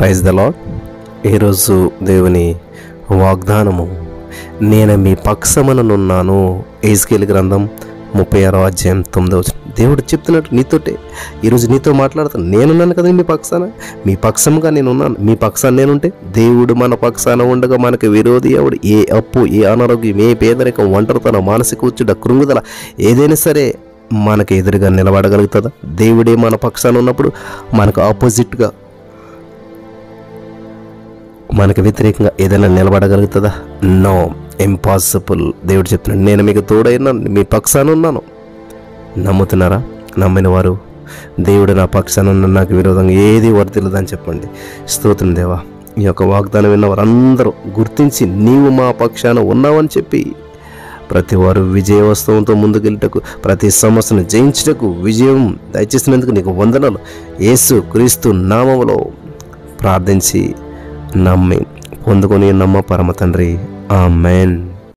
Praise the lord. ఈరోజు దేవుని వాగ్దానము, నేను మీ పక్షముననున్నాను. ఎహెజ్కేలు గ్రంథం 36వ అధ్యాయం 9వ వచనం. దేవుడు చెప్తున్నట్టు నీతోటే ఈరోజు నీతో మాట్లాడుతాను. నేనున్నాను కదా మీ పక్షాన, మీ పక్షముగా నేనున్నాను. మీ పక్షాన నేనుంటే దేవుడు మన పక్షాన ఉండగా మనకు విరోధి ఎవడు? ఏ అప్పు, ఏ అనారోగ్యం, ఏ పేదరికం, ఒంటరితనం, మానసిక ఒత్తిడి, కృంగుదల ఏదైనా సరే మనకు ఎదురుగా నిలబడగలుగుతుందా? దేవుడే మన పక్షాన ఉన్నప్పుడు మనకు ఆపోజిట్గా, మనకు వ్యతిరేకంగా ఏదైనా నిలబడగలుగుతుందా? No, impossible. దేవుడు చెప్తున్నాడు, నేను మీకు తోడైనాను, మీ పక్షాన ఉన్నాను. నమ్ముతున్నారా? నమ్మిన వారు, దేవుడు నా పక్షాన ఉన్న, నాకు విరోధంగా ఏది వర్తిల్లదని చెప్పండి. స్తోత్రం దేవా. ఈ యొక్క వాగ్దానం విన్న వారందరూ గుర్తించి నీవు మా పక్షాన ఉన్నావని చెప్పి ప్రతి వారు విజయవస్తువుతో ముందుకెళ్ళటకు, ప్రతి సమస్యను జయించుటకు విజయం దయచేసినందుకు నీకు వందనాలు. యేసు క్రీస్తు నామములో ప్రార్థించి నమ్మి పొందుకొని నమ్మ పరమ తండ్రి. ఆమేన్.